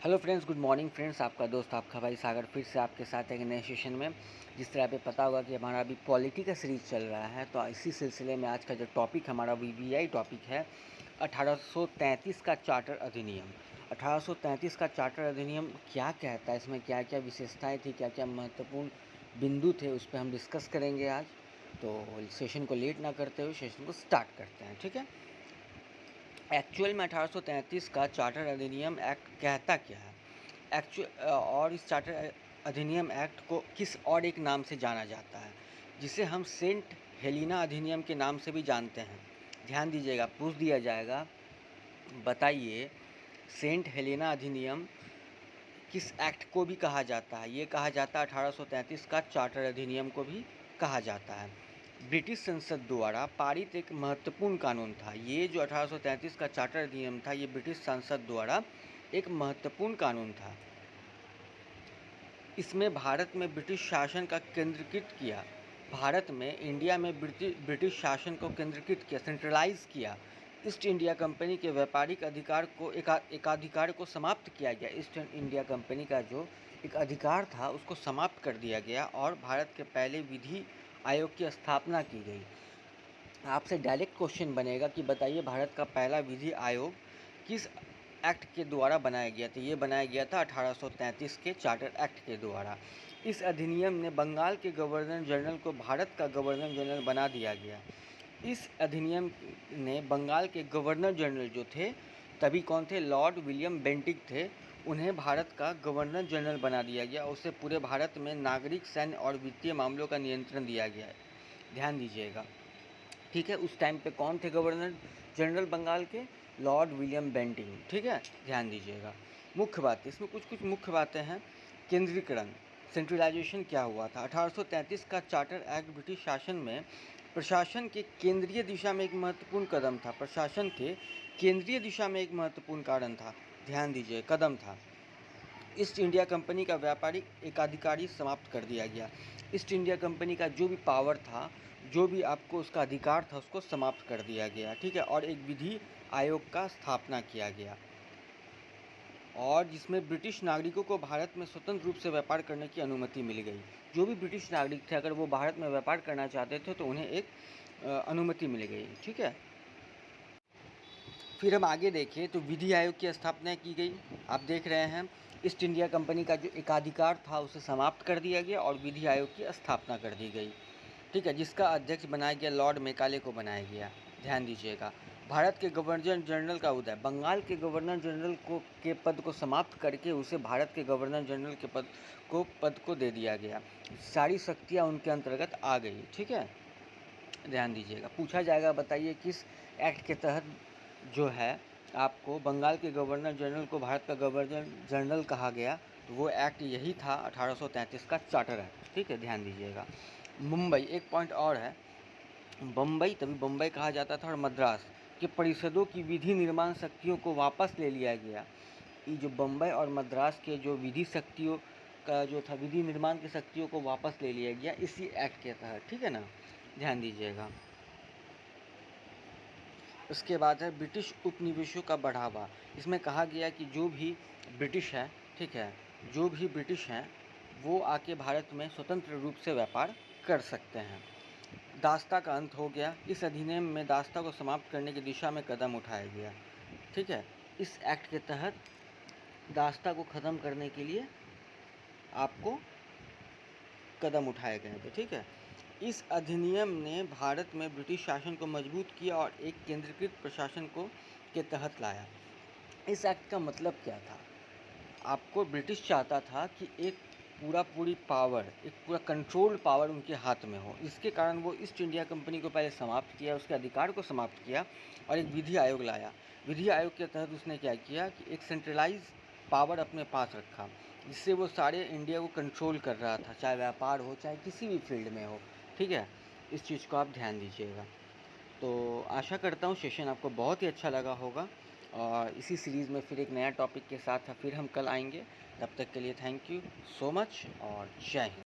Hello friends, good morning friends. आपका दोस्त आपका भाई सागर फिर से आपके साथ एक नए सेशन में। जिस तरह पे पता होगा कि हमारा अभी पॉलिटी का सीरीज़ चल रहा है, तो इसी सिलसिले में आज का जो टॉपिक हमारा वीवीआई टॉपिक है 1833 का चार्टर अधिनियम। 1833 का चार्टर अधिनियम क्या कहता है, इसमें क्या क्या विशेषताएँ थी, क्या क्या महत्वपूर्ण बिंदु थे, उस पर हम डिस्कस करेंगे आज। तो सेशन को लेट ना करते हुए सेशन को स्टार्ट करते हैं, ठीक है। एक्चुअल में 1833 का चार्टर अधिनियम एक्ट कहता क्या है, और इस चार्टर अधिनियम एक्ट को किस और एक नाम से जाना जाता है, जिसे हम सेंट हेलिना अधिनियम के नाम से भी जानते हैं। ध्यान दीजिएगा, पूछ दिया जाएगा, बताइए सेंट हेलिना अधिनियम किस एक्ट को भी कहा जाता है। ये कहा जाता है 1833 का चार्टर अधिनियम को भी कहा जाता है। ब्रिटिश संसद द्वारा पारित एक महत्वपूर्ण कानून था। ये जो 1833 का चार्टर अधिनियम था, ये ब्रिटिश संसद द्वारा एक महत्वपूर्ण कानून था। इसमें भारत में ब्रिटिश शासन का केंद्रीकृत किया, भारत में इंडिया में ब्रिटिश शासन को केंद्रीकृत किया, सेंट्रलाइज किया। ईस्ट इंडिया कंपनी के व्यापारिक अधिकार को एकाधिकार को समाप्त किया गया। ईस्ट इंडिया कंपनी का जो एक अधिकार था उसको समाप्त कर दिया गया और भारत के पहले विधि आयोग की स्थापना की गई। आपसे डायरेक्ट क्वेश्चन बनेगा कि बताइए भारत का पहला विधि आयोग किस एक्ट के द्वारा बनाया गया था। ये बनाया गया था 1833 के चार्टर एक्ट के द्वारा। इस अधिनियम ने बंगाल के गवर्नर जनरल को भारत का गवर्नर जनरल बना दिया गया। इस अधिनियम ने बंगाल के गवर्नर जनरल जो थे, तभी कौन थे, लॉर्ड विलियम बेंटिक थे, उन्हें भारत का गवर्नर जनरल बना दिया गया। उससे पूरे भारत में नागरिक, सैन्य और वित्तीय मामलों का नियंत्रण दिया गया है। ध्यान दीजिएगा, ठीक है। उस टाइम पे कौन थे गवर्नर जनरल बंगाल के, लॉर्ड विलियम बेंटिंग, ठीक है। ध्यान दीजिएगा, मुख्य बातें इसमें कुछ मुख्य बातें हैं। केंद्रीकरण, सेंट्रलाइजेशन क्या हुआ था। 1833 का चार्टर एक्ट ब्रिटिश शासन में प्रशासन के केंद्रीय दिशा में एक महत्वपूर्ण कदम था। प्रशासन के केंद्रीय दिशा में एक महत्वपूर्ण कारण था, ध्यान दीजिए, कदम था। ईस्ट इंडिया कंपनी का व्यापारिक एकाधिकारी समाप्त कर दिया गया। ईस्ट इंडिया कंपनी का जो भी पावर था, जो भी आपको उसका अधिकार था, उसको समाप्त कर दिया गया, ठीक है। और एक विधि आयोग का स्थापना किया गया, और जिसमें ब्रिटिश नागरिकों को भारत में स्वतंत्र रूप से व्यापार करने की अनुमति मिल गई। जो भी ब्रिटिश नागरिक थे, अगर वो भारत में व्यापार करना चाहते थे तो उन्हें एक अनुमति मिल गई, ठीक है। फिर हम आगे देखें तो विधि आयोग की स्थापना की गई। आप देख रहे हैं, ईस्ट इंडिया कंपनी का जो एकाधिकार था उसे समाप्त कर दिया गया और विधि आयोग की स्थापना कर दी गई, ठीक है, जिसका अध्यक्ष बनाया गया, लॉर्ड मेकाले को बनाया गया। ध्यान दीजिएगा, भारत के गवर्नर जनरल का उदय, बंगाल के गवर्नर जनरल के पद को समाप्त करके उसे भारत के गवर्नर जनरल के पद को दे दिया गया। सारी शक्तियाँ उनके अंतर्गत आ गई, ठीक है। ध्यान दीजिएगा, पूछा जाएगा, बताइए किस एक्ट के तहत जो है आपको बंगाल के गवर्नर जनरल को भारत का गवर्नर जनरल कहा गया। तो वो एक्ट यही था, 1833 का चार्टर एक्ट, ठीक है। ध्यान दीजिएगा, मुंबई, एक पॉइंट और है, बम्बई, तभी बम्बई कहा जाता था, और मद्रास के परिषदों की विधि निर्माण शक्तियों को वापस ले लिया गया। ये जो बम्बई और मद्रास के जो विधि शक्तियों का जो था, विधि निर्माण की शक्तियों को वापस ले लिया गया इसी एक्ट के तहत, ठीक है ना। ध्यान दीजिएगा, उसके बाद है ब्रिटिश उपनिवेशों का बढ़ावा। इसमें कहा गया कि जो भी ब्रिटिश है, ठीक है, जो भी ब्रिटिश हैं वो आके भारत में स्वतंत्र रूप से व्यापार कर सकते हैं। दास्ता का अंत हो गया। इस अधिनियम में दास्ता को समाप्त करने की दिशा में कदम उठाया गया, ठीक है। इस एक्ट के तहत दास्ता को ख़त्म करने के लिए आपको कदम उठाए गए थे, ठीक है। इस अधिनियम ने भारत में ब्रिटिश शासन को मजबूत किया और एक केंद्रीकृत प्रशासन को के तहत लाया। इस एक्ट का मतलब क्या था, आपको ब्रिटिश चाहता था कि एक पूरी पावर, एक पूरा कंट्रोल्ड पावर उनके हाथ में हो। इसके कारण वो ईस्ट इंडिया कंपनी को पहले समाप्त किया, उसके अधिकार को समाप्त किया और एक विधि आयोग लाया। विधि आयोग के तहत उसने क्या किया कि एक सेंट्रलाइज पावर अपने पास रखा, जिससे वो सारे इंडिया को कंट्रोल कर रहा था, चाहे व्यापार हो चाहे किसी भी फील्ड में हो, ठीक है। इस चीज़ को आप ध्यान दीजिएगा। तो आशा करता हूँ सेशन आपको बहुत ही अच्छा लगा होगा, और इसी सीरीज़ में फिर एक नया टॉपिक के साथ फिर हम कल आएंगे। तब तक के लिए थैंक यू सो मच और जय हिंद।